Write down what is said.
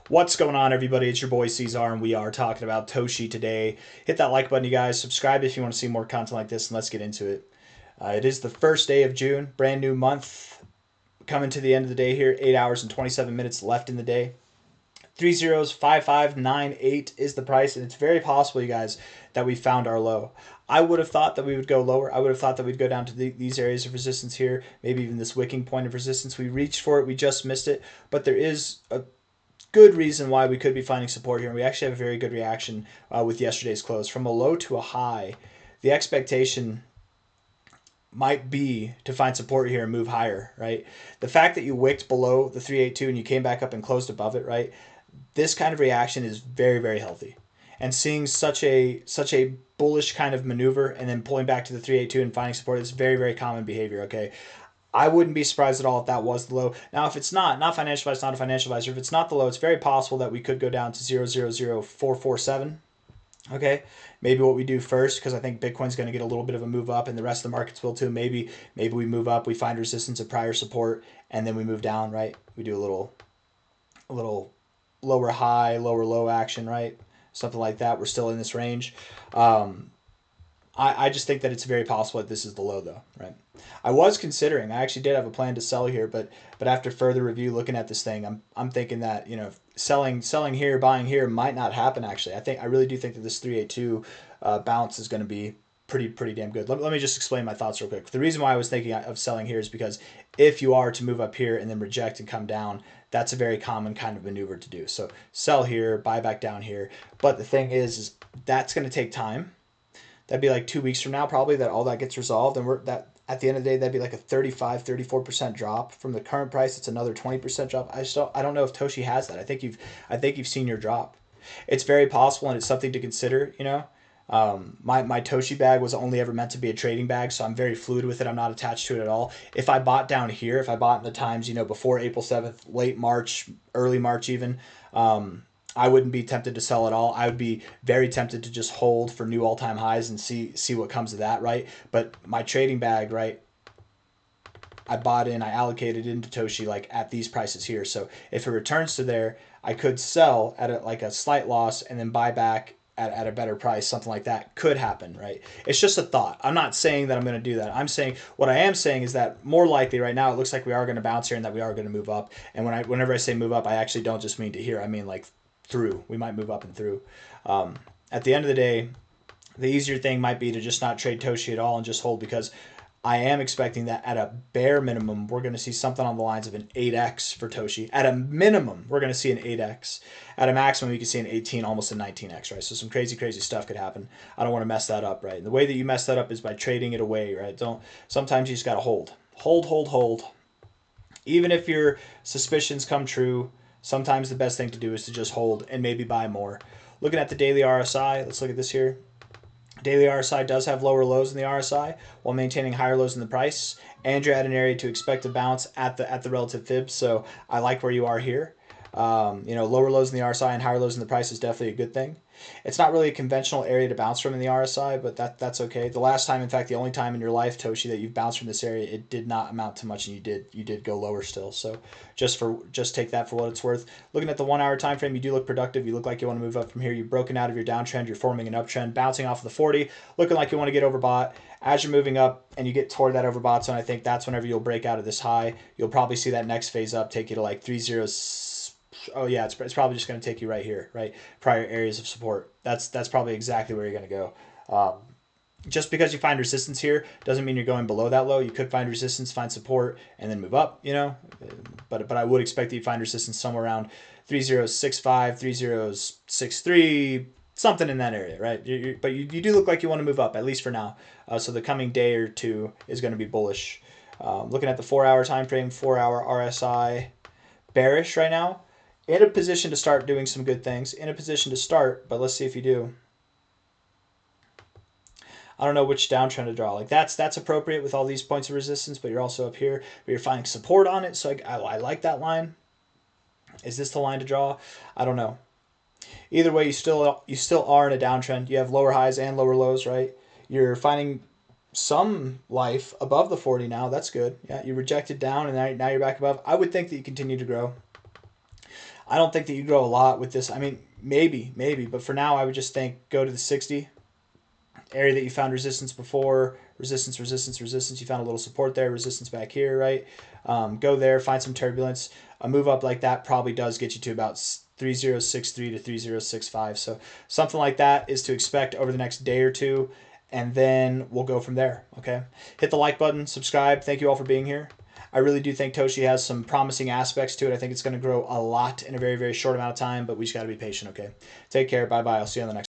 What's going on, everybody? It's your boy C-Zar, and we are talking about Toshi today. Hit that like button, you guys. Subscribe if you want to see more content like this, and let's get into it. It is the first day of June, brand new month. Coming to the end of the day here, 8 hours and 27 minutes left in the day. 305598 is the price, and it's very possible, you guys, that we found our low. I would have thought that we would go lower. I would have thought that we'd go down to these areas of resistance here, maybe even this wicking point of resistance. We reached for it, we just missed it, but there is a good reason why we could be finding support here. And we actually have a very good reaction with yesterday's close. From a low to a high, the expectation might be to find support here and move higher, right? The fact that you wicked below the 382 and you came back up and closed above it, right? This kind of reaction is very, very healthy. And seeing such a bullish kind of maneuver and then pulling back to the 382 and finding support is very, very common behavior, okay? I wouldn't be surprised at all if that was the low. Now, if it's not financial advice, not a financial advisor, if it's not the low, it's very possible that we could go down to 000447. Okay, maybe what we do first, because I think Bitcoin's going to get a little bit of a move up, and the rest of the markets will too. Maybe we move up, we find resistance at prior support, and then we move down. Right, we do a little lower high, lower low action. Right, something like that. We're still in this range. I just think that it's very possible that this is the low, though, right? I was considering, I actually did have a plan to sell here, but after further review, looking at this thing, I'm thinking that, you know, selling here, buying here might not happen. Actually, I really do think that this 382 bounce is going to be pretty damn good. Let me just explain my thoughts real quick. The reason why I was thinking of selling here is because if you are to move up here and then reject and come down, that's a very common kind of maneuver to do. So sell here, buy back down here. But the thing is that's going to take time. That'd be like 2 weeks from now, probably, that all that gets resolved. And that at the end of the day, that'd be like a 34% drop from the current price. It's another 20% drop. I don't know if Toshi has that. I think you've seen your drop. It's very possible, and it's something to consider. You know, my Toshi bag was only ever meant to be a trading bag, so I'm very fluid with it. I'm not attached to it at all. If I bought down here, if I bought in the times, you know, before April 7th, late March, early March even, I wouldn't be tempted to sell at all. I would be very tempted to just hold for new all-time highs and see what comes of that, right? But my trading bag, right, I bought in, I allocated into Toshi like at these prices here. So if it returns to there, I could sell at like a slight loss and then buy back at a better price. Something like that could happen, right? It's just a thought. I'm not saying that I'm going to do that. What I am saying is that more likely right now it looks like we are going to bounce here and that we are going to move up. And whenever I say move up, I actually don't just mean to here. I mean like through. We might move up and through. At the end of the day, the easier thing might be to just not trade Toshi at all and just hold, because I am expecting that at a bare minimum, we're going to see something on the lines of an 8x for Toshi. At a minimum, we're going to see an 8x. At a maximum, you can see an 18, almost a 19x, right? So some crazy stuff could happen. I don't want to mess that up, right? And the way that you mess that up is by trading it away, right? Sometimes you just got to hold. Hold. Even if your suspicions come true, sometimes the best thing to do is to just hold and maybe buy more. Looking at the daily RSI, let's look at this here. Daily RSI does have lower lows in the RSI while maintaining higher lows in the price, and you're at an area to expect a bounce at the relative fibs. So I like where you are here. Lower lows in the RSI and higher lows in the price is definitely a good thing. It's not really a conventional area to bounce from in the RSI, but that's okay. The last time, in fact, the only time in your life, Toshi, that you've bounced from this area, it did not amount to much, and you did go lower still. So just take that for what it's worth. Looking at the 1 hour time frame, you do look productive. You look like you want to move up from here. You've broken out of your downtrend. You're forming an uptrend, bouncing off of the 40, looking like you want to get overbought. As you're moving up and you get toward that overbought zone, I think that's whenever you'll break out of this high. You'll probably see that next phase up take you to like 30. Oh yeah, it's probably just going to take you right here, right? Prior areas of support. That's probably exactly where you're going to go. Just because you find resistance here doesn't mean you're going below that low. You could find resistance, find support, and then move up, you know. But I would expect that you find resistance somewhere around 3065, 3063, something in that area, right? But you do look like you want to move up, at least for now. So the coming day or two is going to be bullish. Looking at the 4 hour time frame, 4 hour RSI, bearish right now. In a position to start doing some good things. In a position to start, but let's see if you do. I don't know which downtrend to draw. Like that's appropriate with all these points of resistance, but you're also up here, but you're finding support on it. So I like that line. Is this the line to draw? I don't know. Either way, you still are in a downtrend. You have lower highs and lower lows, right? You're finding some life above the 40 now. That's good. Yeah, you rejected down, and now you're back above. I would think that you continue to grow. I don't think that you grow a lot with this. I mean, maybe, but for now, I would just think go to the 60 area that you found resistance before, resistance, resistance, resistance. You found a little support there, resistance back here, right? Go there, find some turbulence. A move up like that probably does get you to about 3063 to 3065. So something like that is to expect over the next day or two, and then we'll go from there, okay? Hit the like button, subscribe. Thank you all for being here. I really do think Toshi has some promising aspects to it. I think it's going to grow a lot in a very, very short amount of time, but we just got to be patient, okay? Take care. Bye-bye. I'll see you on the next